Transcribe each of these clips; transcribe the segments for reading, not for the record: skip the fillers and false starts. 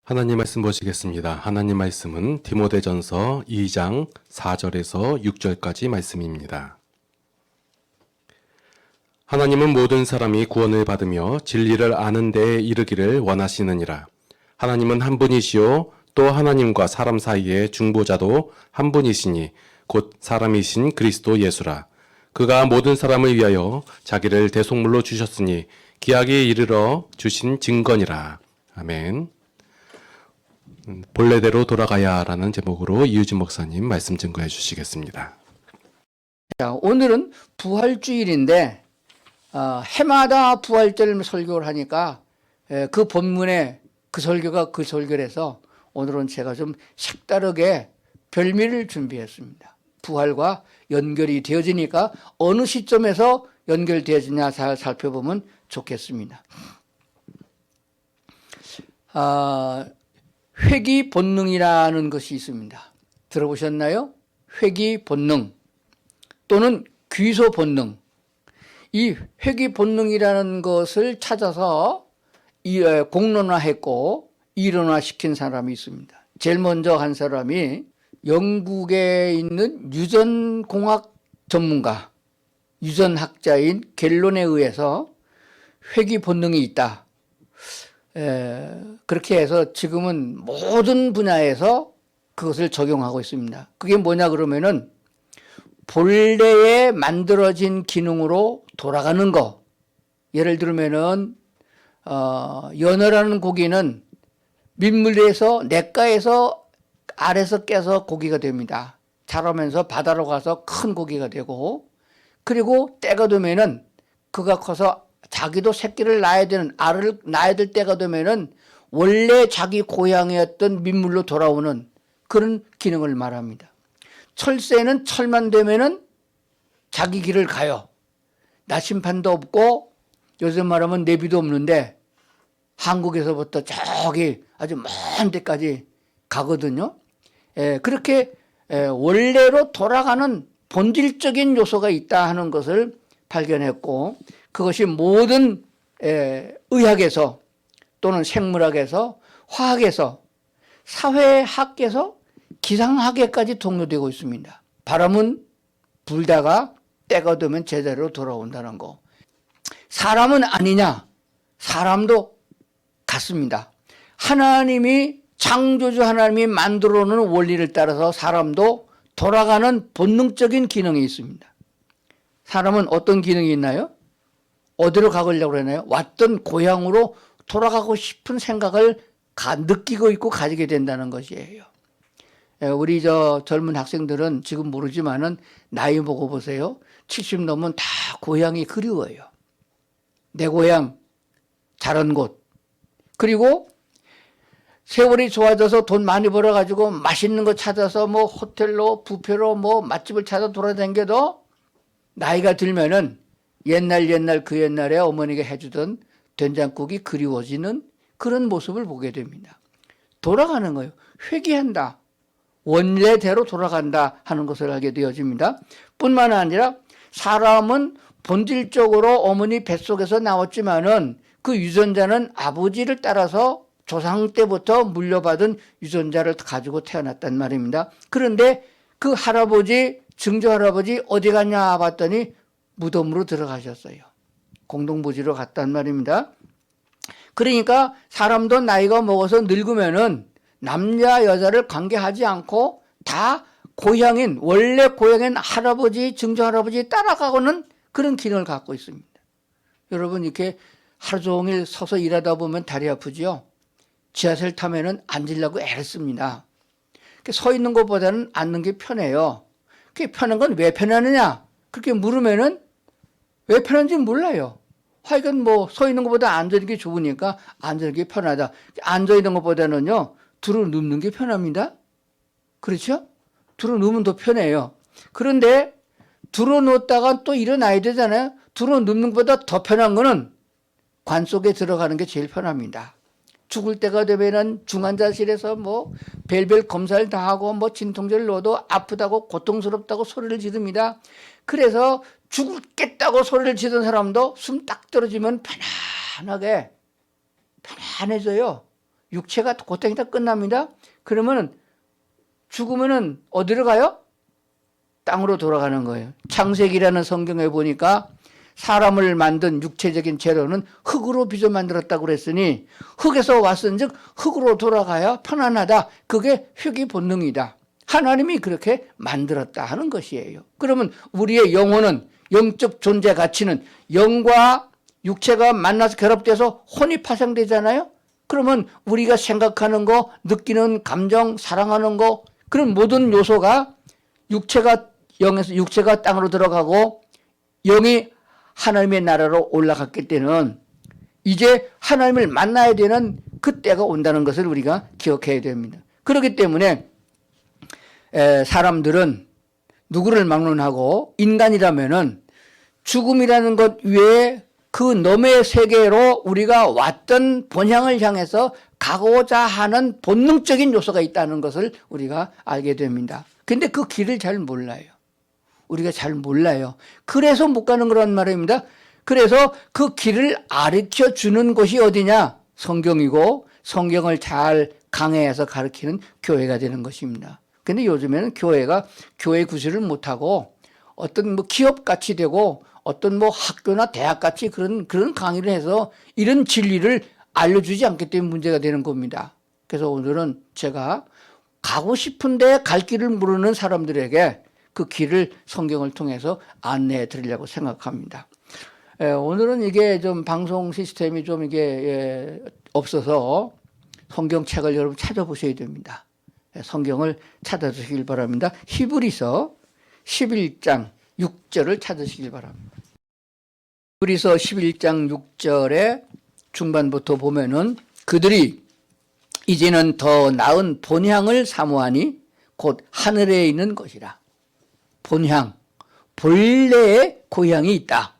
하나님 말씀 보시겠습니다. 하나님 말씀은 디모데전서 2장 4절에서 6절까지 말씀입니다. 하나님은 모든 사람이 구원을 받으며 진리를 아는 데에 이르기를 원하시느니라. 하나님은 한 분이시요 또 하나님과 사람 사이의 중보자도 한 분이시니 곧 사람이신 그리스도 예수라. 그가 모든 사람을 위하여 자기를 대속물로 주셨으니 기약에 이르러 주신 증거니라. 아멘. 본래대로 돌아가야라는 제목으로 이유진 목사님 말씀 증거해 주시겠습니다. 자, 오늘은 부활주일인데 해마다 부활절 설교를 하니까 그 본문에 그 설교가 그 설교라서 오늘은 제가 좀 색다르게 별미를 준비했습니다. 부활과 연결이 되어지니까 어느 시점에서 연결되어지냐 잘 살펴보면 좋겠습니다. 회귀 본능이라는 것이 있습니다. 들어보셨나요? 회귀 본능 또는 귀소 본능. 이 회귀 본능이라는 것을 찾아서 공론화했고 이론화시킨 사람이 있습니다. 제일 먼저 한 사람이 영국에 있는 유전공학 전문가, 유전학자인 갤론에 의해서 회귀 본능이 있다. 그렇게 해서 지금은 모든 분야에서 그것을 적용하고 있습니다. 그게 뭐냐 그러면은 본래에 만들어진 기능으로 돌아가는 거. 예를 들면은 연어라는 고기는 민물에서 냇가에서 알에서 깨서 고기가 됩니다. 자라면서 바다로 가서 큰 고기가 되고, 그리고 때가 되면은 그가 커서 자기도 새끼를 낳아야 되는, 알을 낳아야 될 때가 되면은 원래 자기 고향이었던 민물로 돌아오는 그런 기능을 말합니다. 철새는 철만 되면은 자기 길을 가요. 나침판도 없고 요즘 말하면 내비도 없는데 한국에서부터 저기 아주 먼 데까지 가거든요. 그렇게 원래로 돌아가는 본질적인 요소가 있다 하는 것을 발견했고, 그것이 모든 의학에서 또는 생물학에서 화학에서 사회학에서 기상학에까지 통용되고 있습니다. 바람은 불다가 때가 되면 제대로 돌아온다는 거. 사람은 아니냐? 사람도 같습니다. 하나님이 창조주 하나님이 만들어 놓은 원리를 따라서 사람도 돌아가는 본능적인 기능이 있습니다. 사람은 어떤 기능이 있나요? 어디로 가려고 그러나요? 왔던 고향으로 돌아가고 싶은 생각을 느끼고 있고 가지게 된다는 것이에요. 우리 젊은 학생들은 지금 모르지만은 나이 먹어보세요. 70 넘으면 다 고향이 그리워요. 내 고향, 자란 곳. 그리고 세월이 좋아져서 돈 많이 벌어가지고 맛있는 거 찾아서 뭐 호텔로, 뷔페로 뭐 맛집을 찾아 돌아다녀도 나이가 들면은 옛날 그 옛날에 어머니가 해주던 된장국이 그리워지는 그런 모습을 보게 됩니다. 돌아가는 거예요. 회귀한다. 원래대로 돌아간다 하는 것을 알게 되어집니다. 뿐만 아니라 사람은 본질적으로 어머니 뱃속에서 나왔지만은 그 유전자는 아버지를 따라서 조상 때부터 물려받은 유전자를 가지고 태어났단 말입니다. 그런데 그 할아버지, 증조 할아버지 어디 갔냐 봤더니 무덤으로 들어가셨어요. 공동부지로 갔단 말입니다. 그러니까 사람도 나이가 먹어서 늙으면은 남자 여자를 관계하지 않고 다 고향인, 원래 고향인 할아버지, 증조 할아버지 따라가고는 그런 기능을 갖고 있습니다. 여러분 이렇게 하루 종일 서서 일하다 보면 다리 아프죠? 지하철 타면은 앉으려고 애를 씁니다. 서 있는 것보다는 앉는 게 편해요. 그게 편한 건 왜 편하느냐? 그렇게 물으면은 왜 편한지 몰라요. 하여간 뭐 서 있는 것보다 앉아 있는 게 좋으니까 앉아 있는 게 편하다. 앉아 있는 것보다는요, 들어 눕는 게 편합니다. 그렇죠? 들어 누우면 더 편해요. 그런데 들어 누웠다가 또 일어나야 되잖아요. 들어 눕는 것보다 더 편한 거는 관 속에 들어가는 게 제일 편합니다. 죽을 때가 되면은 중환자실에서 뭐 별별 검사를 다 하고 뭐 진통제를 넣어도 아프다고 고통스럽다고 소리를 지릅니다. 그래서 죽겠다고 소리를 지르는 사람도 숨 딱 떨어지면 편안해져요. 육체가 고통이 다 끝납니다. 그러면은 죽으면은 어디로 가요? 땅으로 돌아가는 거예요. 창세기라는 성경에 보니까 사람을 만든 육체적인 재료는 흙으로 빚어 만들었다고 그랬으니 흙에서 왔은즉 흙으로 돌아가야 편안하다. 그게 흙의 본능이다. 하나님이 그렇게 만들었다 하는 것이에요. 그러면 우리의 영혼은, 영적 존재 가치는 영과 육체가 만나서 결합돼서 혼이 파생되잖아요. 그러면 우리가 생각하는 거, 느끼는 감정, 사랑하는 거, 그런 모든 요소가 육체가 영에서 육체가 땅으로 들어가고 영이 하나님의 나라로 올라갔기 때는 이제 하나님을 만나야 되는 그때가 온다는 것을 우리가 기억해야 됩니다. 그렇기 때문에 사람들은 누구를 막론하고 인간이라면은 죽음이라는 것 외에 그 너머의 세계로 우리가 왔던 본향을 향해서 가고자 하는 본능적인 요소가 있다는 것을 우리가 알게 됩니다. 근데 그 길을 잘 몰라요. 우리가 잘 몰라요. 그래서 못 가는 거란 말입니다. 그래서 그 길을 가르쳐 주는 곳이 어디냐? 성경이고 성경을 잘 강해해서 가르치는 교회가 되는 것입니다. 근데 요즘에는 교회가 교회 구실을 못하고 어떤 뭐 기업같이 되고 어떤 뭐 학교나 대학같이 그런 강의를 해서 이런 진리를 알려주지 않기 때문에 문제가 되는 겁니다. 그래서 오늘은 제가 가고 싶은데 갈 길을 모르는 사람들에게 그 길을 성경을 통해서 안내해 드리려고 생각합니다. 오늘은 이게 좀 방송 시스템이 좀 이게 없어서 성경책을 여러분 찾아보셔야 됩니다. 성경을 찾아주시길 바랍니다. 히브리서 11장 6절을 찾으시길 바랍니다. 히브리서 11장 6절의 중반부터 보면은 그들이 이제는 더 나은 본향을 사모하니 곧 하늘에 있는 것이라. 본향, 본래의 고향이 있다.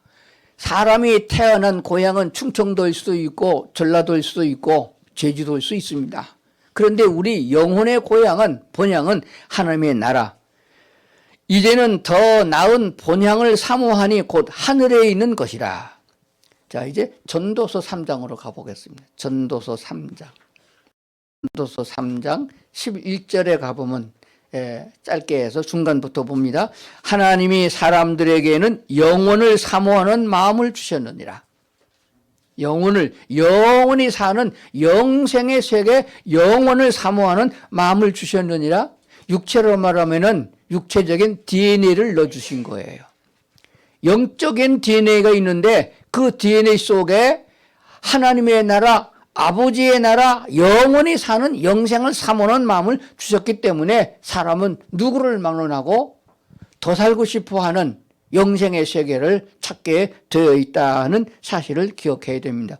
사람이 태어난 고향은 충청도일 수도 있고 전라도일 수도 있고 제주도일 수 있습니다. 그런데 우리 영혼의 고향은, 본향은 하나님의 나라. 이제는 더 나은 본향을 사모하니 곧 하늘에 있는 것이라. 자, 이제 전도서 3장으로 가보겠습니다. 전도서 3장. 전도서 3장 11절에 가보면 짧게 해서 중간부터 봅니다. 하나님이 사람들에게는 영원을 사모하는 마음을 주셨느니라. 영원히 사는 영생의 세계, 영원을 사모하는 마음을 주셨느니라. 육체로 말하면은 육체적인 DNA를 넣어주신 거예요. 영적인 DNA가 있는데 그 DNA 속에 하나님의 나라, 아버지의 나라, 영원히 사는 영생을 사모하는 마음을 주셨기 때문에 사람은 누구를 막론하고 더 살고 싶어하는 영생의 세계를 찾게 되어 있다는 사실을 기억해야 됩니다.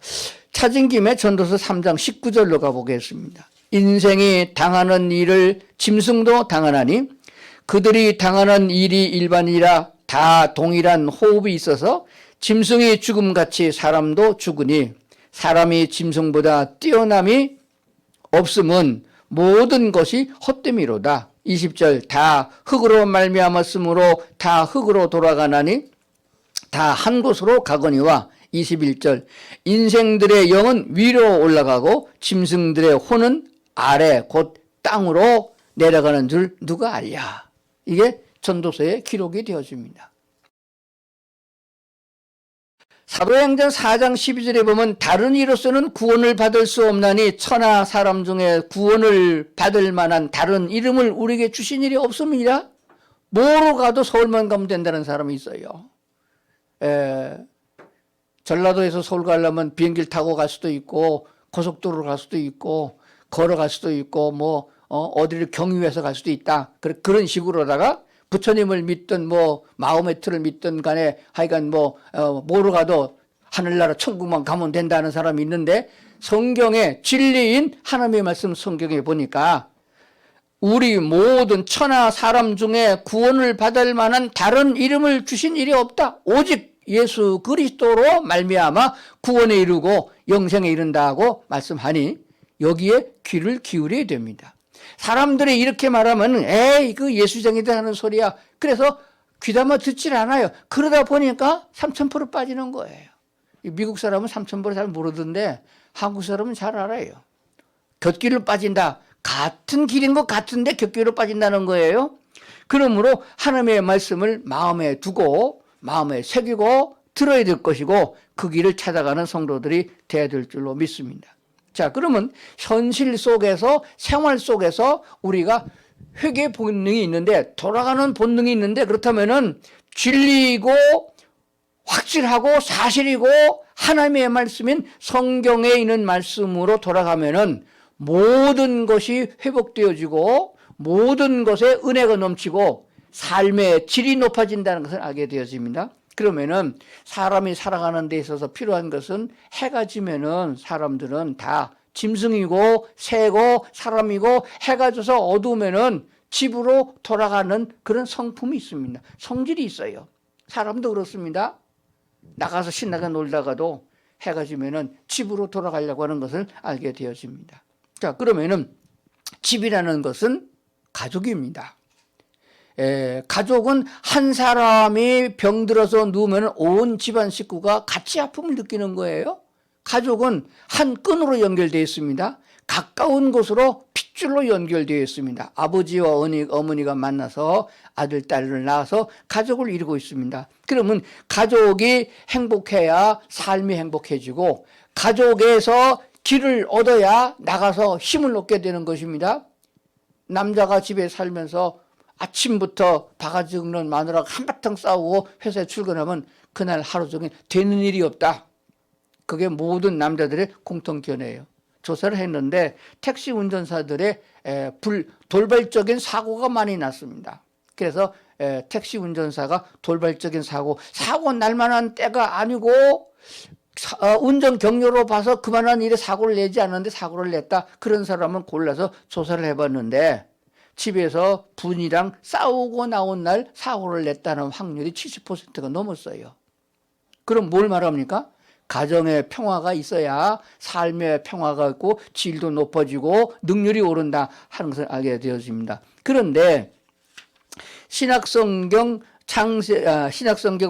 찾은 김에 전도서 3장 19절로 가보겠습니다. 인생이 당하는 일을 짐승도 당하나니 그들이 당하는 일이 일반이라 다 동일한 호흡이 있어서 짐승이 죽음같이 사람도 죽으니 사람이 짐승보다 뛰어남이 없음은 모든 것이 헛됨이로다. 20절 다 흙으로 말미암았으므로 다 흙으로 돌아가나니 다 한 곳으로 가거니와 21절 인생들의 영은 위로 올라가고 짐승들의 혼은 아래 곧 땅으로 내려가는 줄 누가 알랴. 이게 전도서에 기록이 되어집니다. 사도행전 4장 12절에 보면 다른 이로서는 구원을 받을 수 없나니 천하 사람 중에 구원을 받을 만한 다른 이름을 우리에게 주신 일이 없음이라. 뭐로 가도 서울만 가면 된다는 사람이 있어요. 전라도에서 서울 가려면 비행기를 타고 갈 수도 있고 고속도로로 갈 수도 있고 걸어갈 수도 있고 뭐 어디를 경유해서 갈 수도 있다. 그런 식으로다가 부처님을 믿든 뭐 마호메트를 믿든 간에 하여간 뭐로 가도 하늘나라 천국만 가면 된다는 사람이 있는데 성경의 진리인 하나님의 말씀 성경에 보니까 우리 모든 천하 사람 중에 구원을 받을 만한 다른 이름을 주신 일이 없다. 오직 예수 그리스도로 말미암아 구원에 이르고 영생에 이른다고 말씀하니 여기에 귀를 기울여야 됩니다. 사람들이 이렇게 말하면 에이 그 예수쟁이들 하는 소리야. 그래서 귀담아 듣질 않아요. 그러다 보니까 3000% 빠지는 거예요. 미국 사람은 3000% 잘 모르던데 한국 사람은 잘 알아요. 곁길로 빠진다. 같은 길인 것 같은데 곁길로 빠진다는 거예요. 그러므로 하나님의 말씀을 마음에 두고 마음에 새기고 들어야 될 것이고 그 길을 찾아가는 성도들이 돼야 될 줄로 믿습니다. 자, 그러면 현실 속에서 생활 속에서 우리가 회개 본능이 있는데 돌아가는 본능이 있는데 그렇다면은 진리이고 확실하고 사실이고 하나님의 말씀인 성경에 있는 말씀으로 돌아가면은 모든 것이 회복되어지고 모든 것에 은혜가 넘치고 삶의 질이 높아진다는 것을 알게 되어집니다. 그러면은 사람이 살아가는 데 있어서 필요한 것은 해가 지면은 사람들은 다 짐승이고 새고 사람이고 해가 져서 어두우면은 집으로 돌아가는 그런 성품이 있습니다. 성질이 있어요. 사람도 그렇습니다. 나가서 신나게 놀다가도 해가 지면은 집으로 돌아가려고 하는 것을 알게 되어집니다. 자, 그러면은 집이라는 것은 가족입니다. 가족은 한 사람이 병들어서 누우면 온 집안 식구가 같이 아픔을 느끼는 거예요. 가족은 한 끈으로 연결되어 있습니다. 가까운 곳으로 핏줄로 연결되어 있습니다. 아버지와 어머니가 만나서 아들, 딸을 낳아서 가족을 이루고 있습니다. 그러면 가족이 행복해야 삶이 행복해지고 가족에서 길을 얻어야 나가서 힘을 얻게 되는 것입니다. 남자가 집에 살면서 아침부터 바가지 긁는 마누라가 한바탕 싸우고 회사에 출근하면 그날 하루 종일 되는 일이 없다. 그게 모든 남자들의 공통견해예요. 조사를 했는데 택시 운전사들의 돌발적인 사고가 많이 났습니다. 그래서 택시 운전사가 돌발적인 사고 날만한 때가 아니고 운전 경로로 봐서 그만한 일에 사고를 내지 않았는데 사고를 냈다. 그런 사람은 골라서 조사를 해봤는데 집에서 부인이랑 싸우고 나온 날 사고를 냈다는 확률이 70%가 넘었어요. 그럼 뭘 말합니까? 가정의 평화가 있어야 삶의 평화가 있고 질도 높아지고 능률이 오른다 하는 것을 알게 되어집니다. 그런데 신약성경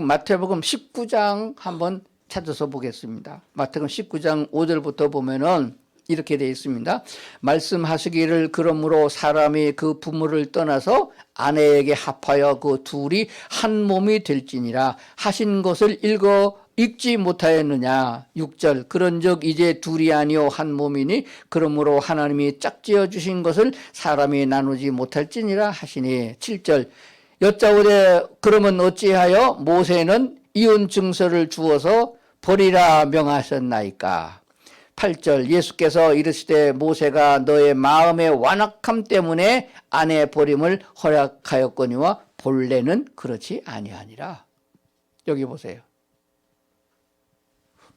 마태복음 19장 한번 찾아서 보겠습니다. 마태복음 19장 5절부터 보면은 이렇게 되어 있습니다. 말씀하시기를 그러므로 사람이 그 부모를 떠나서 아내에게 합하여 그 둘이 한 몸이 될지니라 하신 것을 읽지 못하였느냐. 6절 그런즉 이제 둘이 아니요 한 몸이니 그러므로 하나님이 짝지어 주신 것을 사람이 나누지 못할지니라 하시니. 7절 여짜오되 그러면 어찌하여 모세는 이혼 증서를 주어서 버리라 명하셨나이까. 8절 예수께서 이르시되 모세가 너의 마음의 완악함 때문에 아내 버림을 허락하였거니와 본래는 그렇지 아니하니라. 여기 보세요.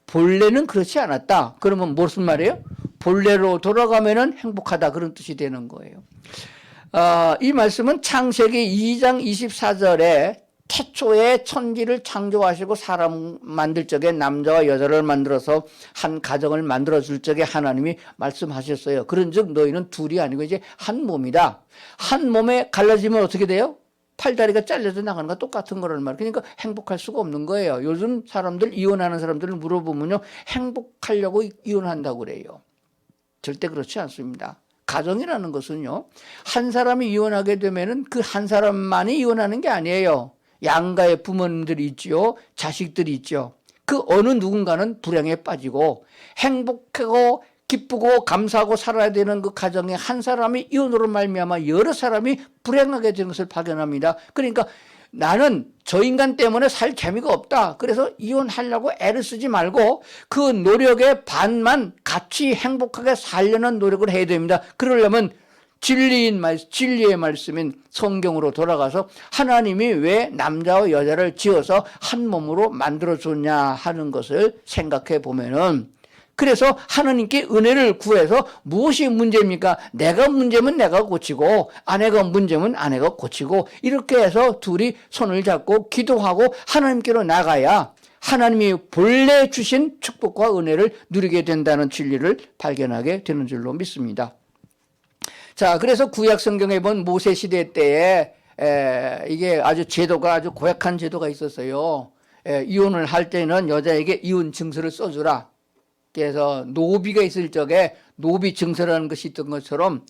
본래는 그렇지 않았다. 그러면 무슨 말이에요? 본래로 돌아가면은 행복하다 그런 뜻이 되는 거예요. 이 말씀은 창세기 2장 24절에 태초에 천지를 창조하시고 사람 만들 적에 남자와 여자를 만들어서 한 가정을 만들어줄 적에 하나님이 말씀하셨어요. 그런즉 너희는 둘이 아니고 이제 한 몸이다. 한 몸에 갈라지면 어떻게 돼요? 팔다리가 잘려서 나가는 거 똑같은 거란 말이에요. 그러니까 행복할 수가 없는 거예요. 요즘 사람들 이혼하는 사람들을 물어보면요, 행복하려고 이혼한다고 그래요. 절대 그렇지 않습니다. 가정이라는 것은요, 한 사람이 이혼하게 되면은 그 한 사람만이 이혼하는 게 아니에요. 양가의 부모님들이 있지요, 자식들이 있죠. 그 어느 누군가는 불행에 빠지고 행복하고 기쁘고 감사하고 살아야 되는 그 가정에 한 사람이 이혼으로 말미암아 여러 사람이 불행하게 되는 것을 발견합니다. 그러니까 나는 저 인간 때문에 살 재미가 없다. 그래서 이혼하려고 애를 쓰지 말고 그 노력의 반만 같이 행복하게 살려는 노력을 해야 됩니다. 그러려면 진리의 말씀인 성경으로 돌아가서 하나님이 왜 남자와 여자를 지어서 한 몸으로 만들어줬냐 하는 것을 생각해 보면은, 그래서 하나님께 은혜를 구해서 무엇이 문제입니까? 내가 문제면 내가 고치고 아내가 문제면 아내가 고치고 이렇게 해서 둘이 손을 잡고 기도하고 하나님께로 나가야 하나님이 본래 주신 축복과 은혜를 누리게 된다는 진리를 발견하게 되는 줄로 믿습니다. 자, 그래서 구약 성경에 본 모세 시대 때에 이게 아주 제도가 아주 고약한 제도가 있었어요. 이혼을 할 때는 여자에게 이혼 증서를 써주라. 그래서 노비가 있을 적에 노비 증서라는 것이 있던 것처럼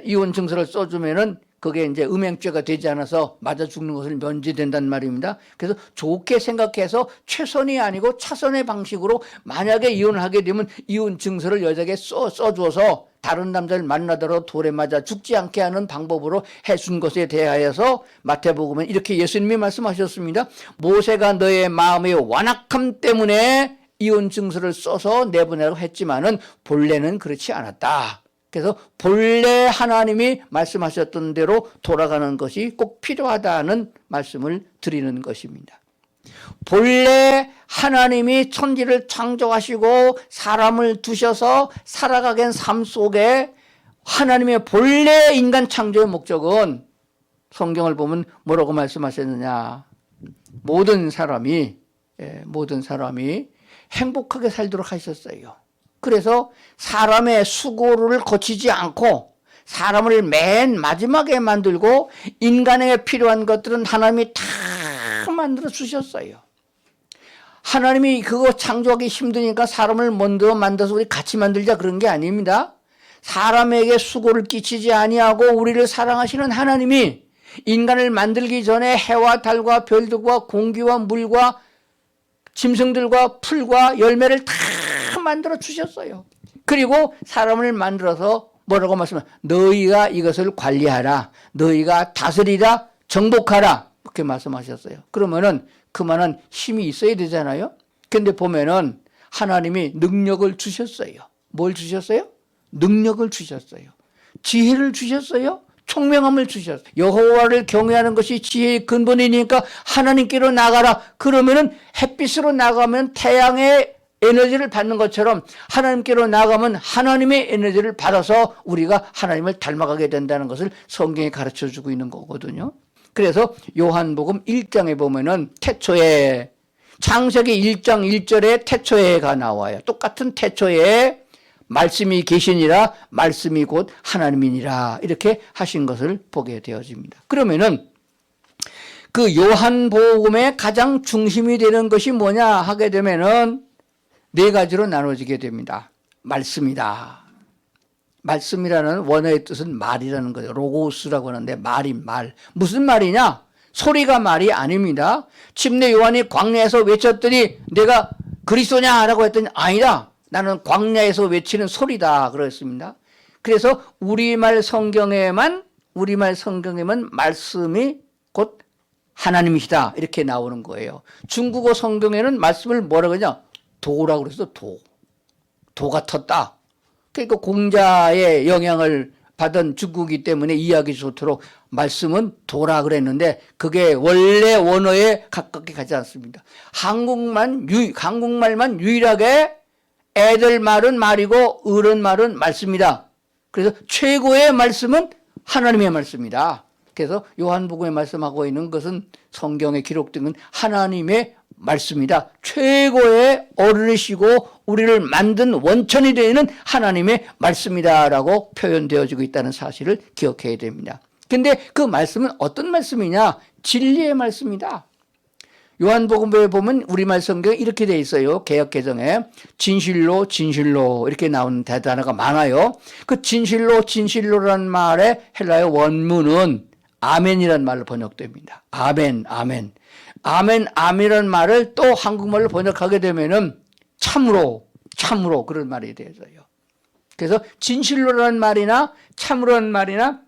이혼 증서를 써주면은 그게 이제 음행죄가 되지 않아서 맞아 죽는 것을 면제된단 말입니다. 그래서 좋게 생각해서 최선이 아니고 차선의 방식으로 만약에 이혼을 하게 되면 이혼 증서를 여자에게 써줘서 다른 남자를 만나더라도 돌에 맞아 죽지 않게 하는 방법으로 해준 것에 대하여서 마태복음은 이렇게 예수님이 말씀하셨습니다. 모세가 너의 마음의 완악함 때문에 이혼 증서를 써서 내보내라고 했지만은 본래는 그렇지 않았다. 그래서 본래 하나님이 말씀하셨던 대로 돌아가는 것이 꼭 필요하다는 말씀을 드리는 것입니다. 본래 하나님이 천지를 창조하시고 사람을 두셔서 살아가게 한 삶 속에 하나님의 본래 인간 창조의 목적은 성경을 보면 뭐라고 말씀하셨느냐. 모든 사람이 행복하게 살도록 하셨어요. 그래서 사람의 수고를 거치지 않고 사람을 맨 마지막에 만들고 인간에게 필요한 것들은 하나님이 다 만들어 주셨어요. 하나님이 그거 창조하기 힘드니까 사람을 먼저 만들어서 우리 같이 만들자 그런 게 아닙니다. 사람에게 수고를 끼치지 아니하고 우리를 사랑하시는 하나님이 인간을 만들기 전에 해와 달과 별들과 공기와 물과 짐승들과 풀과 열매를 다 만들어 주셨어요. 그리고 사람을 만들어서 뭐라고 말씀하세요? 너희가 이것을 관리하라. 너희가 다스리라. 정복하라. 이렇게 말씀하셨어요. 그러면은 그만한 힘이 있어야 되잖아요. 근데 보면은 하나님이 능력을 주셨어요. 뭘 주셨어요? 능력을 주셨어요. 지혜를 주셨어요. 총명함을 주셨어요. 여호와를 경외하는 것이 지혜의 근본이니까 하나님께로 나가라. 그러면은 햇빛으로 나가면 태양의 에너지를 받는 것처럼 하나님께로 나가면 하나님의 에너지를 받아서 우리가 하나님을 닮아가게 된다는 것을 성경이 가르쳐주고 있는 거거든요. 그래서 요한복음 1장에 보면은 태초에 창세기 1장 1절에 태초에가 나와요. 똑같은 태초에 말씀이 계시니라 말씀이 곧 하나님이니라 이렇게 하신 것을 보게 되어집니다. 그러면은 그 요한복음의 가장 중심이 되는 것이 뭐냐 하게 되면은 네 가지로 나눠지게 됩니다. 말씀이다. 말씀이라는 원어의 뜻은 말이라는 거죠. 로고스라고 하는데 말인 말. 무슨 말이냐? 소리가 말이 아닙니다. 침례 요한이 광야에서 외쳤더니 내가 그리스도냐라고 했더니 아니다. 나는 광야에서 외치는 소리다 그랬습니다. 그래서 우리말 성경에만 말씀이 곧 하나님이시다 이렇게 나오는 거예요. 중국어 성경에는 말씀을 뭐라고 하냐? 도라고 그랬어. 도가 텄다. 그러니까 공자의 영향을 받은 중국이기 때문에 이해하기 좋도록 말씀은 도라 그랬는데 그게 원래 원어에 가깝게 가지 않습니다. 한국말만 유일하게 애들 말은 말이고 어른 말은 말씀이다. 그래서 최고의 말씀은 하나님의 말씀이다. 그래서 요한복음에 말씀하고 있는 것은 성경에 기록된 건 하나님의 말씀이다. 최고의 어른이시고 우리를 만든 원천이 되는 하나님의 말씀이다라고 표현되어지고 있다는 사실을 기억해야 됩니다. 근데 그 말씀은 어떤 말씀이냐? 진리의 말씀이다. 요한복음에 보면 우리말 성경에 이렇게 돼 있어요. 개역개정에 진실로 이렇게 나오는 단어가 많아요. 그 진실로라는 말의 헬라어 원문은 아멘이라는 말로 번역됩니다. 아멘이라는 말을 또 한국말로 번역하게 되면은 참으로 그런 말이 되어요. 그래서 진실로라는 말이나 참으로라는 말이나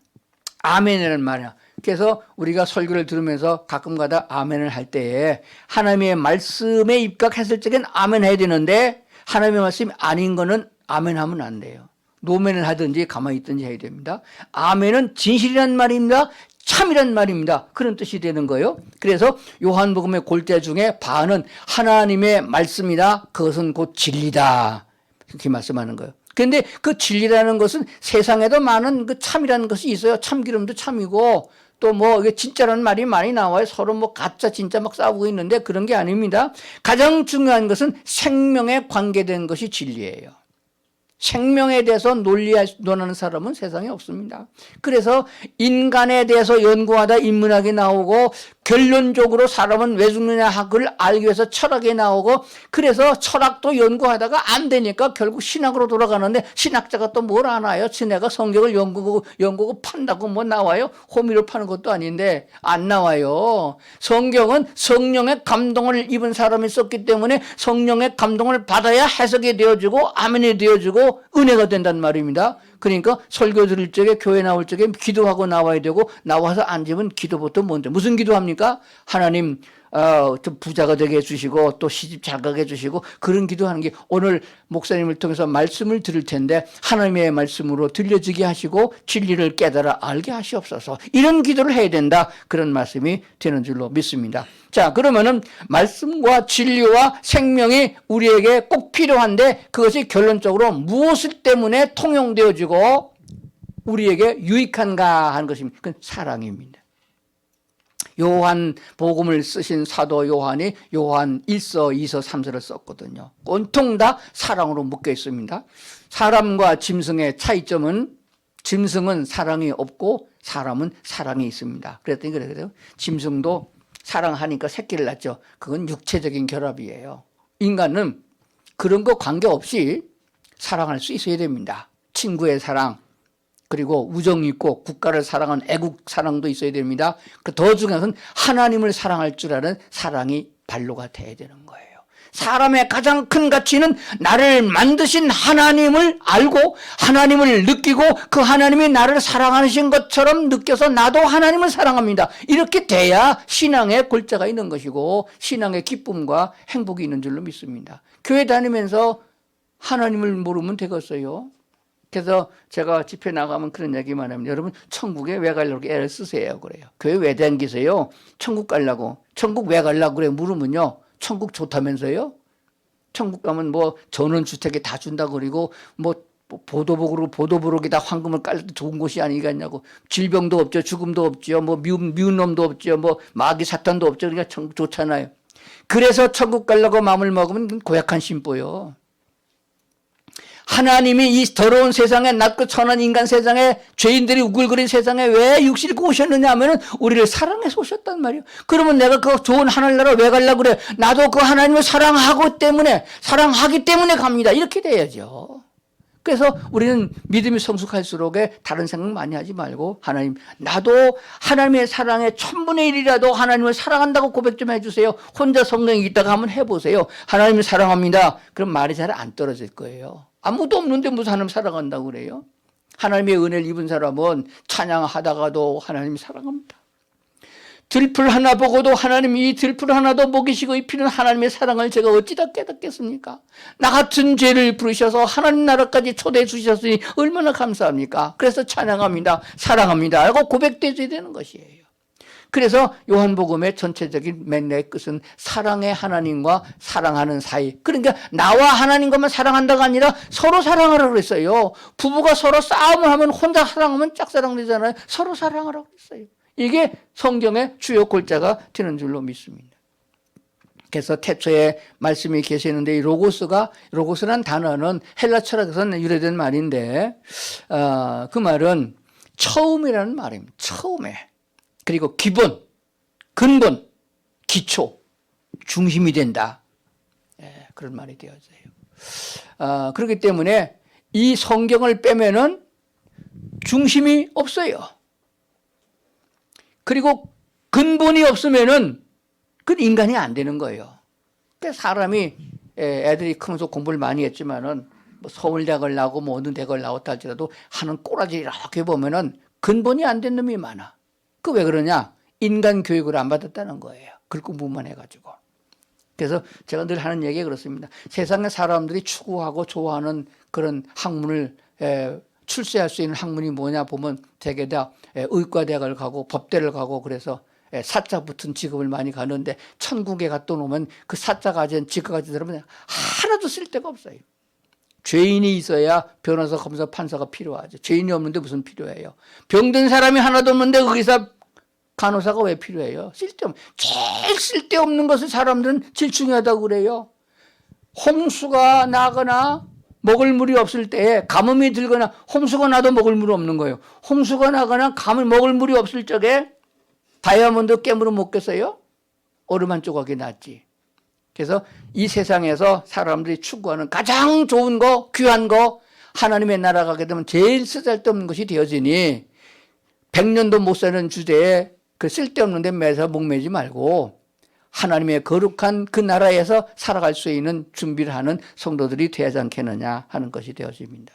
아멘이라는 말이야. 그래서 우리가 설교를 들으면서 가끔가다 아멘을 할 때에 하나님의 말씀에 입각했을 적엔 아멘 해야 되는데 하나님의 말씀이 아닌 거는 아멘 하면 안 돼요. 노멘을 하든지 가만히 있든지 해야 됩니다. 아멘은 진실이란 말입니다. 참이란 말입니다. 그런 뜻이 되는 거예요. 그래서 요한복음의 골자 중에 반은 하나님의 말씀이다. 그것은 곧 진리다. 그렇게 말씀하는 거예요. 그런데 그 진리라는 것은 세상에도 많은 그 참이라는 것이 있어요. 참기름도 참이고 또 뭐 이게 진짜라는 말이 많이 나와요. 서로 뭐 가짜 진짜 막 싸우고 있는데 그런 게 아닙니다. 가장 중요한 것은 생명에 관계된 것이 진리예요. 생명에 대해서 논하는 사람은 세상에 없습니다. 그래서 인간에 대해서 연구하다 인문학이 나오고 결론적으로 사람은 왜 죽느냐 그걸 알기 위해서 철학에 나오고 그래서 철학도 연구하다가 안 되니까 결국 신학으로 돌아가는데 신학자가 또 뭘 아나요? 지네가 성경을 연구고 판다고 뭐 나와요? 호미를 파는 것도 아닌데 안 나와요. 성경은 성령의 감동을 입은 사람이 썼기 때문에 성령의 감동을 받아야 해석이 되어지고 아멘이 되어지고 은혜가 된단 말입니다. 그러니까 설교 들을 적에 교회 나올 적에 기도하고 나와야 되고 나와서 앉으면 기도부터 먼저 무슨 기도합니까? 하나님 좀 부자가 되게 해주시고 또 시집 잘 가게 해주시고 그런 기도하는 게 오늘 목사님을 통해서 말씀을 들을 텐데 하나님의 말씀으로 들려지게 하시고 진리를 깨달아 알게 하시옵소서 이런 기도를 해야 된다 그런 말씀이 되는 줄로 믿습니다. 자 그러면은 말씀과 진리와 생명이 우리에게 꼭 필요한데 그것이 결론적으로 무엇을 때문에 통용되어지고 우리에게 유익한가 하는 것입니다. 그건 사랑입니다. 요한 복음을 쓰신 사도 요한이 요한 1서, 2서, 3서를 썼거든요. 온통 다 사랑으로 묶여 있습니다. 사람과 짐승의 차이점은 짐승은 사랑이 없고 사람은 사랑이 있습니다. 그랬더니 그래요. 짐승도 사랑하니까 새끼를 낳죠. 그건 육체적인 결합이에요. 인간은 그런 거 관계없이 사랑할 수 있어야 됩니다. 친구의 사랑 그리고 우정이 있고 국가를 사랑하는 애국 사랑도 있어야 됩니다. 더 중요한 건 하나님을 사랑할 줄 아는 사랑이 발로가 돼야 되는 거예요. 사람의 가장 큰 가치는 나를 만드신 하나님을 알고 하나님을 느끼고 그 하나님이 나를 사랑하신 것처럼 느껴서 나도 하나님을 사랑합니다. 이렇게 돼야 신앙의 골자가 있는 것이고 신앙의 기쁨과 행복이 있는 줄로 믿습니다. 교회 다니면서 하나님을 모르면 되겠어요? 그래서 제가 집회 나가면 그런 얘기만 합니다. 여러분 천국에 왜 가려고 애를 쓰세요 그래요. 교회 왜 다니세요? 천국 가려고. 천국 왜 가려고 그래 물으면요. 천국 좋다면서요? 천국 가면 뭐 전원주택에 다 준다고 그러고 뭐 보도복으로기다 황금을 깔도 좋은 곳이 아니겠냐고. 질병도 없죠. 죽음도 없죠. 뭐 미운 놈도 없죠. 뭐 마귀 사탄도 없죠. 그러니까 천국 좋잖아요. 그래서 천국 가려고 마음을 먹으면 고약한 심보요. 하나님이 이 더러운 세상에 낮고 천한 인간 세상에 죄인들이 우글거린 세상에 왜 육신을 입고 오셨느냐 하면은 우리를 사랑해서 오셨단 말이에요. 그러면 내가 그 좋은 하늘나라 왜 가려고 그래? 나도 그 하나님을 사랑하기 때문에 갑니다. 이렇게 돼야죠. 그래서 우리는 믿음이 성숙할수록 다른 생각 많이 하지 말고 하나님 나도 하나님의 사랑의 1000분의 1이라도 하나님을 사랑한다고 고백 좀 해주세요. 혼자 성경에 있다가 한번 해보세요. 하나님을 사랑합니다. 그럼 말이 잘 안 떨어질 거예요. 아무도 없는데 무슨 하나님 사랑한다고 그래요? 하나님의 은혜를 입은 사람은 찬양하다가도 하나님 사랑합니다. 들풀 하나 보고도 하나님 이 들풀 하나도 먹이시고 입히는 하나님의 사랑을 제가 어찌다 깨닫겠습니까? 나 같은 죄를 부르셔서 하나님 나라까지 초대해 주셨으니 얼마나 감사합니까? 그래서 찬양합니다. 사랑합니다. 라고 고백되어야 되는 것이에요. 그래서 요한복음의 전체적인 맥락의 끝은 사랑의 하나님과 사랑하는 사이. 그러니까 나와 하나님과만 사랑한다가 아니라 서로 사랑하라고 그랬어요. 부부가 서로 싸움을 하면 혼자 사랑하면 짝사랑 되잖아요. 서로 사랑하라고 그랬어요. 이게 성경의 주요 골자가 되는 줄로 믿습니다. 그래서 태초에 말씀이 계시는데 이 로고스란 단어는 헬라 철학에서는 유래된 말인데 그 말은 처음이라는 말입니다. 처음에. 그리고 기본, 근본, 기초, 중심이 된다. 그런 말이 되어져요. 그렇기 때문에 이 성경을 빼면은 중심이 없어요. 그리고 근본이 없으면은 그 인간이 안 되는 거예요. 그러니까 사람이 애들이 크면서 공부를 많이 했지만은 뭐 서울대학을 나오고 뭐 어느 대학을 나왔다 할지라도 하는 꼬라지 이렇게 보면은 근본이 안 된 놈이 많아. 그 왜 그러냐? 인간 교육을 안 받았다는 거예요. 글 공부만 해가지고. 그래서 제가 늘 하는 얘기가 그렇습니다. 세상의 사람들이 추구하고 좋아하는 그런 학문을 출세할 수 있는 학문이 뭐냐 보면 대개 다 의과대학을 가고 법대를 가고 그래서 사자 붙은 직업을 많이 가는데 천국에 갔다 오면 그 사자 가진 직업 가진 사람은 하나도 쓸 데가 없어요. 죄인이 있어야 변호사, 검사, 판사가 필요하죠. 죄인이 없는데 무슨 필요해요. 병든 사람이 하나도 없는데 의사, 간호사가 왜 필요해요? 제일 쓸데없는 것을 사람들은 제일 중요하다고 그래요. 홍수가 나거나 먹을 물이 없을 때 가뭄이 들거나 홍수가 나도 먹을 물이 없는 거예요. 홍수가 나거나 먹을 물이 없을 적에 다이아몬드 깨물어 먹겠어요? 얼음 한 조각이 낫지. 그래서 이 세상에서 사람들이 추구하는 가장 좋은 거, 귀한 거, 하나님의 나라 가게 되면 제일 쓰잘데없는 것이 되어지니 100년도 못 사는 주제에 그 쓸데없는 데 매서 목매지 말고 하나님의 거룩한 그 나라에서 살아갈 수 있는 준비를 하는 성도들이 되지 않겠느냐 하는 것이 되어집니다.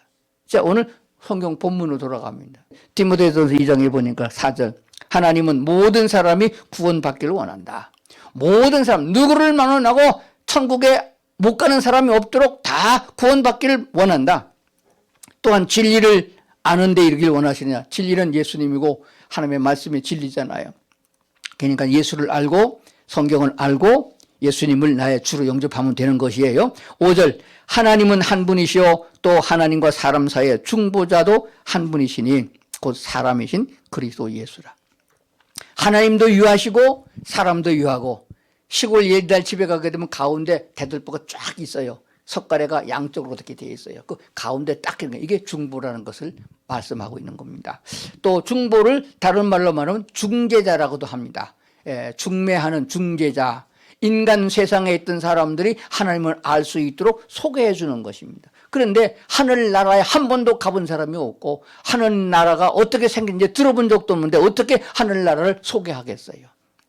자, 오늘 성경 본문으로 돌아갑니다. 디모데전서 2장에 보니까 4절. 하나님은 모든 사람이 구원받기를 원한다. 모든 사람, 누구를 만원하고 천국에 못 가는 사람이 없도록 다 구원받기를 원한다. 또한 진리를 아는 데 이르길 원하시느냐. 진리는 예수님이고 하나님의 말씀이 진리잖아요. 그러니까 예수를 알고 성경을 알고 예수님을 나의 주로 영접하면 되는 것이에요. 5절. 하나님은 한 분이시요 또 하나님과 사람 사이의 중보자도 한 분이시니 곧 사람이신 그리스도 예수라. 하나님도 유하시고 사람도 유하고 시골 옛날 집에 가게 되면 가운데 대들보가 쫙 있어요. 석가래가 양쪽으로 이렇게 되어 있어요. 그 가운데 딱 있는 거 이게 중보라는 것을 말씀하고 있는 겁니다. 또 중보를 다른 말로 말하면 중재자라고도 합니다. 중매하는 중재자. 인간 세상에 있던 사람들이 하나님을 알 수 있도록 소개해 주는 것입니다. 그런데 하늘나라에 한 번도 가본 사람이 없고 하늘나라가 어떻게 생긴지 들어본 적도 없는데 어떻게 하늘나라를 소개하겠어요.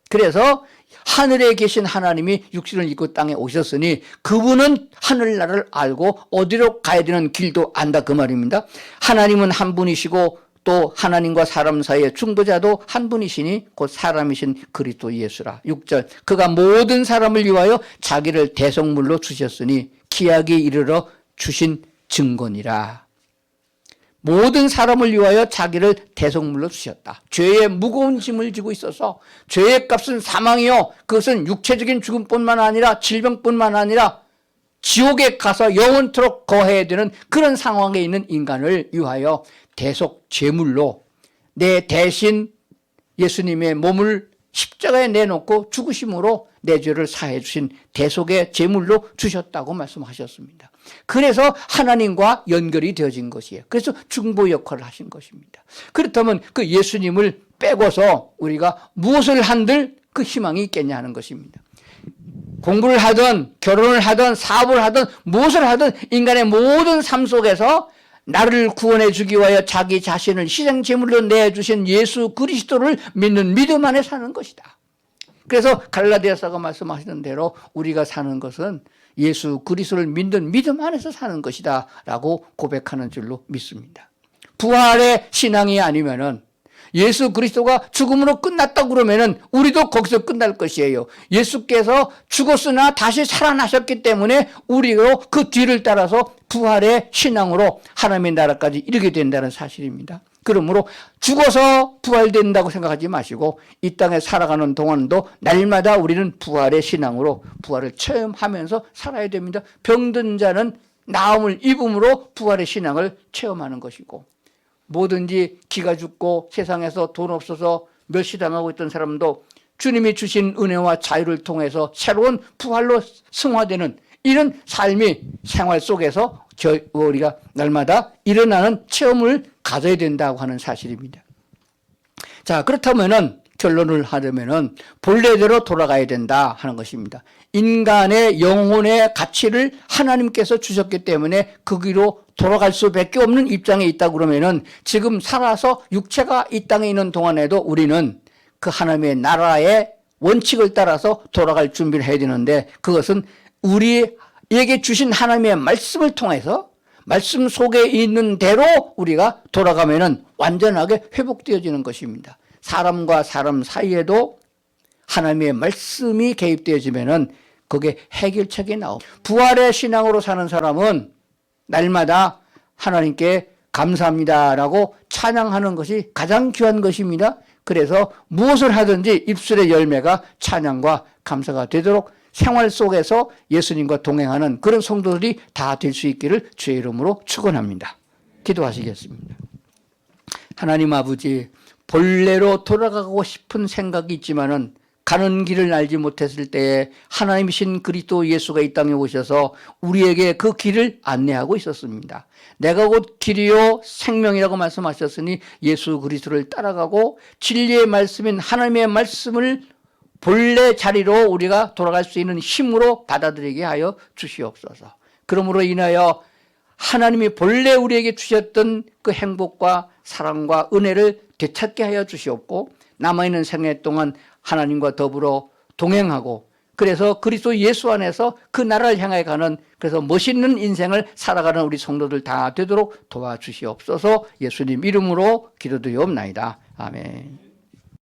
그래서 하늘에 계신 하나님이 육신을 입고 땅에 오셨으니 그분은 하늘나라를 알고 어디로 가야 되는 길도 안다 그 말입니다. 하나님은 한 분이시고 또 하나님과 사람 사이의 중보자도 한 분이시니 곧 사람이신 그리스도 예수라. 6절. 그가 모든 사람을 위하여 자기를 대속물로 주셨으니 기약이 이르러 주신 증거니라. 모든 사람을 위하여 자기를 대속물로 주셨다. 죄의 무거운 짐을 지고 있어서 죄의 값은 사망이요. 그것은 육체적인 죽음뿐만 아니라 질병뿐만 아니라 지옥에 가서 영원토록 거해야 되는 그런 상황에 있는 인간을 위하여 대속 제물로 내 대신 예수님의 몸을 십자가에 내놓고 죽으심으로 내 죄를 사해 주신 대속의 제물로 주셨다고 말씀하셨습니다. 그래서 하나님과 연결이 되어진 것이에요. 그래서 중보 역할을 하신 것입니다. 그렇다면 그 예수님을 빼고서 우리가 무엇을 한들 그 희망이 있겠냐 하는 것입니다. 공부를 하든 결혼을 하든 사업을 하든 무엇을 하든 인간의 모든 삶 속에서 나를 구원해 주기 위하여 자기 자신을 희생 제물로 내주신 예수 그리스도를 믿는 믿음 안에 사는 것이다. 그래서 갈라디아서가 말씀하시는 대로 우리가 사는 것은 예수 그리스도를 믿는 믿음 안에서 사는 것이다 라고 고백하는 줄로 믿습니다. 부활의 신앙이 아니면은 예수 그리스도가 죽음으로 끝났다고 그러면은 우리도 거기서 끝날 것이에요. 예수께서 죽었으나 다시 살아나셨기 때문에 우리도 그 뒤를 따라서 부활의 신앙으로 하나님의 나라까지 이르게 된다는 사실입니다. 그러므로 죽어서 부활된다고 생각하지 마시고 이 땅에 살아가는 동안도 날마다 우리는 부활의 신앙으로 부활을 체험하면서 살아야 됩니다. 병든 자는 나음을 입음으로 부활의 신앙을 체험하는 것이고 뭐든지 기가 죽고 세상에서 돈 없어서 멸시당하고 있던 사람도 주님이 주신 은혜와 자유를 통해서 새로운 부활로 승화되는 이런 삶이 생활 속에서 우리가 날마다 일어나는 체험을 가져야 된다고 하는 사실입니다. 자, 그렇다면은 결론을 하려면은 본래대로 돌아가야 된다 하는 것입니다. 인간의 영혼의 가치를 하나님께서 주셨기 때문에 그 길로 돌아갈 수밖에 없는 입장에 있다 그러면은 지금 살아서 육체가 이 땅에 있는 동안에도 우리는 그 하나님의 나라의 원칙을 따라서 돌아갈 준비를 해야 되는데 그것은 우리에게 주신 하나님의 말씀을 통해서 말씀 속에 있는 대로 우리가 돌아가면은 완전하게 회복되어지는 것입니다. 사람과 사람 사이에도 하나님의 말씀이 개입되어지면은 그게 해결책이 나오고 부활의 신앙으로 사는 사람은 날마다 하나님께 감사합니다라고 찬양하는 것이 가장 귀한 것입니다. 그래서 무엇을 하든지 입술의 열매가 찬양과 감사가 되도록 생활 속에서 예수님과 동행하는 그런 성도들이 다 될 수 있기를 주의 이름으로 축원합니다. 기도하시겠습니다. 하나님 아버지, 본래로 돌아가고 싶은 생각이 있지만은 가는 길을 알지 못했을 때에 하나님이신 그리스도 예수가 이 땅에 오셔서 우리에게 그 길을 안내하고 있었습니다. 내가 곧 길이요 생명이라고 말씀하셨으니 예수 그리스도를 따라가고 진리의 말씀인 하나님의 말씀을 본래 자리로 우리가 돌아갈 수 있는 힘으로 받아들이게 하여 주시옵소서. 그러므로 인하여 하나님이 본래 우리에게 주셨던 그 행복과 사랑과 은혜를 되찾게 하여 주시옵고 남아있는 생애 동안 하나님과 더불어 동행하고 그래서 그리스도 예수 안에서 그 나라를 향해 가는 그래서 멋있는 인생을 살아가는 우리 성도들 다 되도록 도와주시옵소서. 예수님 이름으로 기도드리옵나이다. 아멘.